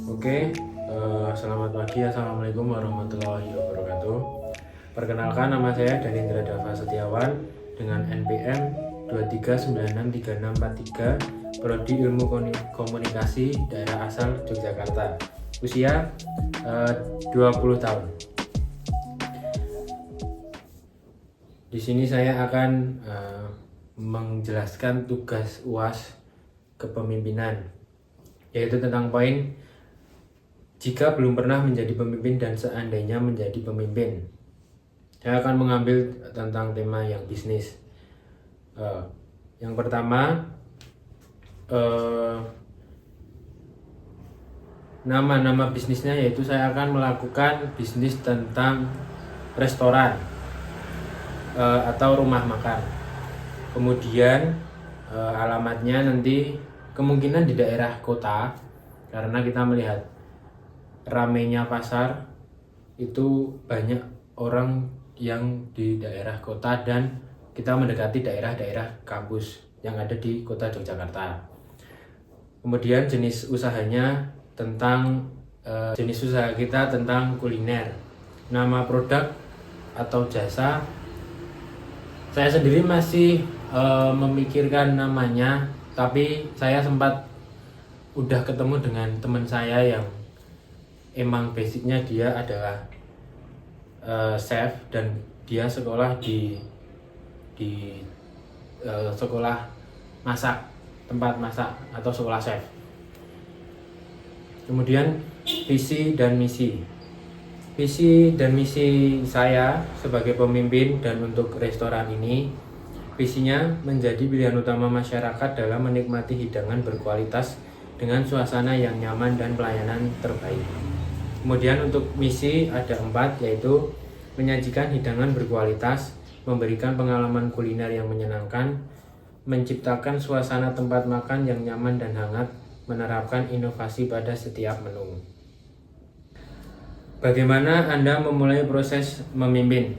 Oke, selamat pagi. Assalamualaikum warahmatullahi wabarakatuh. Perkenalkan, nama saya Danindra Dava Setiawan dengan NPM 2396363, Prodi Ilmu Komunikasi, daerah asal Yogyakarta. Usia 20 tahun. Di sini saya akan menjelaskan tugas UAS kepemimpinan, yaitu tentang poin jika belum pernah menjadi pemimpin dan seandainya menjadi pemimpin. Saya akan mengambil tentang tema yang bisnis. Yang pertama, nama bisnisnya, yaitu saya akan melakukan bisnis tentang restoran atau rumah makan. Kemudian alamatnya nanti kemungkinan di daerah kota, karena kita melihat ramainya pasar itu banyak orang yang di daerah kota dan kita mendekati daerah-daerah kampus yang ada di kota Yogyakarta. Kemudian jenis usahanya tentang jenis usaha kita tentang kuliner. Nama produk atau jasa saya sendiri masih memikirkan namanya, tapi saya sempat udah ketemu dengan teman saya yang emang basicnya dia adalah chef dan dia sekolah di sekolah masak, tempat masak atau sekolah chef. Kemudian visi dan misi saya sebagai pemimpin dan untuk restoran ini, visinya menjadi pilihan utama masyarakat dalam menikmati hidangan berkualitas dengan suasana yang nyaman dan pelayanan terbaik. Kemudian untuk misi ada 4, yaitu menyajikan hidangan berkualitas, memberikan pengalaman kuliner yang menyenangkan, menciptakan suasana tempat makan yang nyaman dan hangat, menerapkan inovasi pada setiap menu. Bagaimana Anda memulai proses memimpin?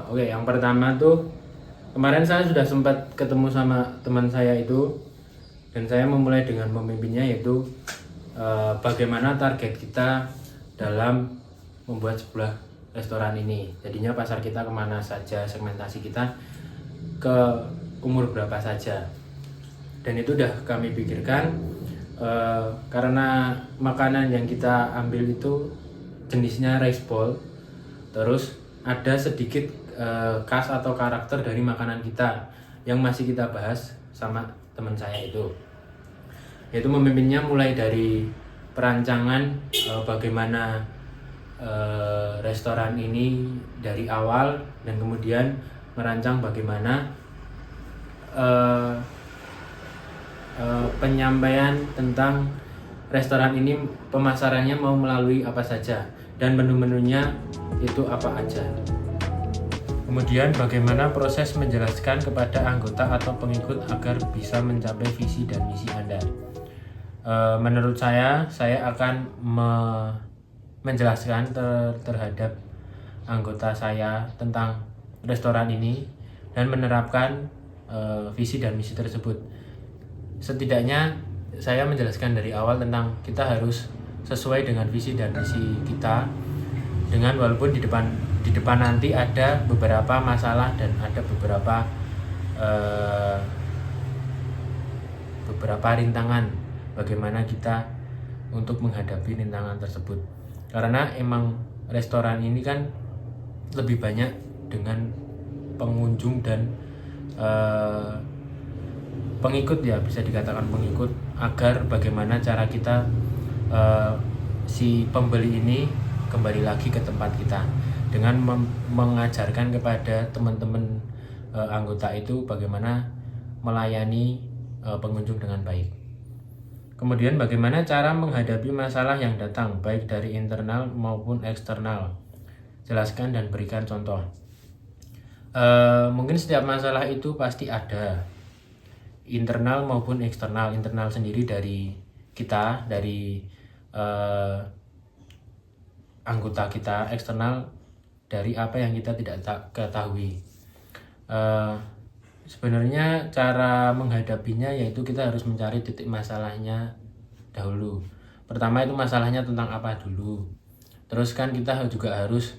Oke, yang pertama tuh kemarin saya sudah sempat ketemu sama teman saya itu, dan saya memulai dengan memimpinnya, yaitu bagaimana target kita dalam membuat sebuah restoran ini. Jadinya pasar kita kemana saja, segmentasi kita ke umur berapa saja, dan itu udah kami pikirkan. Karena makanan yang kita ambil itu jenisnya rice bowl, terus ada sedikit khas atau karakter dari makanan kita yang masih kita bahas sama teman saya itu, yaitu memimpinnya mulai dari perancangan bagaimana restoran ini dari awal, dan kemudian merancang bagaimana penyampaian tentang restoran ini, pemasarannya mau melalui apa saja, dan menu-menunya itu apa aja. Kemudian bagaimana proses menjelaskan kepada anggota atau pengikut agar bisa mencapai visi dan misi Anda. Menurut saya akan menjelaskan terhadap anggota saya tentang restoran ini dan menerapkan visi dan misi tersebut. Setidaknya saya menjelaskan dari awal tentang kita harus sesuai dengan visi dan misi kita, dengan walaupun di depan nanti ada beberapa masalah dan ada beberapa rintangan, bagaimana kita untuk menghadapi rintangan tersebut. Karena emang restoran ini kan lebih banyak dengan pengunjung dan pengikut, ya bisa dikatakan pengikut, agar bagaimana cara kita si pembeli ini kembali lagi ke tempat kita dengan mengajarkan kepada teman-teman anggota itu bagaimana melayani pengunjung dengan baik. Kemudian bagaimana cara menghadapi masalah yang datang baik dari internal maupun eksternal. Jelaskan dan berikan contoh. Mungkin setiap masalah itu pasti ada, internal maupun eksternal. Internal sendiri dari kita, dari anggota kita, eksternal dari apa yang kita tidak ketahui. Sebenarnya cara menghadapinya yaitu kita harus mencari titik masalahnya dahulu, Pertama itu masalahnya tentang apa dulu. Terus kan kita juga harus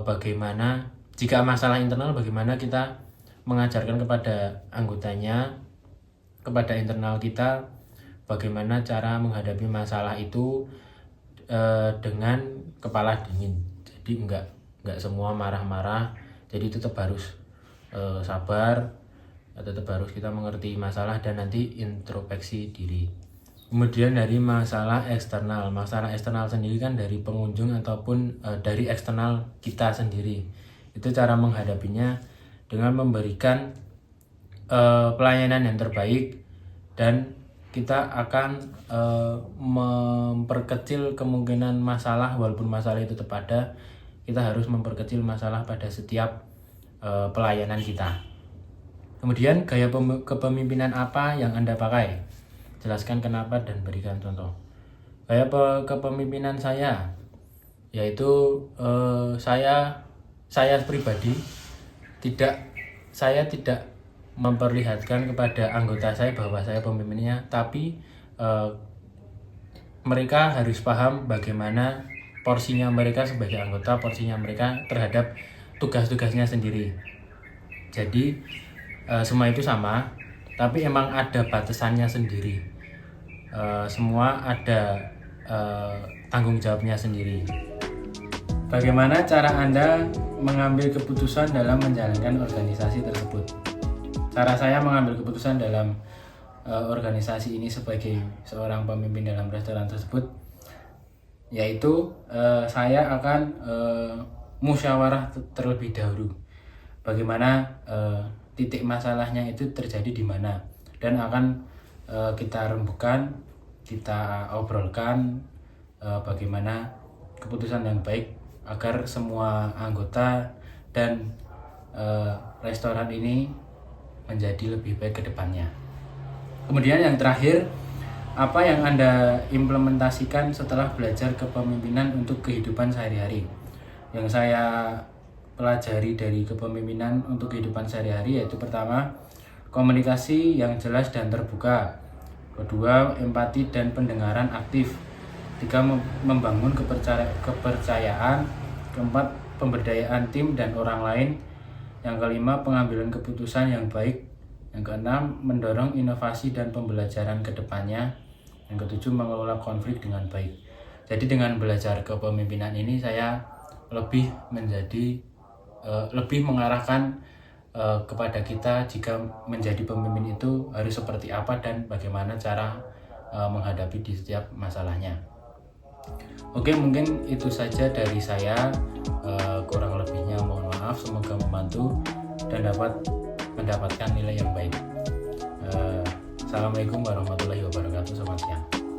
bagaimana jika masalah internal, bagaimana kita mengajarkan kepada anggotanya, kepada internal kita, bagaimana cara menghadapi masalah itu dengan kepala dingin. Jadi enggak semua marah-marah, jadi tetap harus sabar, tetap harus kita mengerti masalah dan nanti introspeksi diri. Kemudian dari masalah eksternal sendiri kan dari pengunjung ataupun dari eksternal kita sendiri. Itu cara menghadapinya dengan memberikan pelayanan yang terbaik, dan kita akan memperkecil kemungkinan masalah. Walaupun masalah itu tetap ada, kita harus memperkecil masalah pada setiap pelayanan kita. Kemudian gaya kepemimpinan apa yang Anda pakai? Jelaskan kenapa dan berikan contoh. Gaya kepemimpinan saya yaitu saya pribadi saya tidak memperlihatkan kepada anggota saya bahwa saya pemimpinnya, tapi mereka harus paham bagaimana porsinya mereka sebagai anggota, porsinya mereka terhadap tugas-tugasnya sendiri. Jadi semua itu sama, tapi emang ada batasannya sendiri. Semua ada tanggung jawabnya sendiri. Bagaimana cara Anda mengambil keputusan dalam menjalankan organisasi tersebut? Cara saya mengambil keputusan dalam organisasi ini sebagai seorang pemimpin dalam restoran tersebut, yaitu saya akan musyawarah terlebih dahulu. Bagaimana titik masalahnya itu terjadi di mana, dan akan kita rembukan, kita obrolkan bagaimana keputusan yang baik agar semua anggota dan restoran ini menjadi lebih baik ke depannya. Kemudian yang terakhir, apa yang Anda implementasikan setelah belajar kepemimpinan untuk kehidupan sehari-hari? Yang saya pelajari dari kepemimpinan untuk kehidupan sehari-hari yaitu pertama, komunikasi yang jelas dan terbuka. Kedua, empati dan pendengaran aktif. Tiga, membangun kepercayaan. Keempat, pemberdayaan tim dan orang lain. Yang kelima, pengambilan keputusan yang baik. Yang keenam, mendorong inovasi dan pembelajaran ke depannya. Yang ketujuh, mengelola konflik dengan baik. Jadi dengan belajar kepemimpinan ini saya lebih mengarahkan kepada kita jika menjadi pemimpin itu harus seperti apa dan bagaimana cara menghadapi di setiap masalahnya. Oke, mungkin itu saja dari saya. Kurang lebihnya mohon maaf, semoga membantu dan dapat mendapatkan nilai yang baik. Assalamualaikum warahmatullahi wabarakatuh. Selamat siang.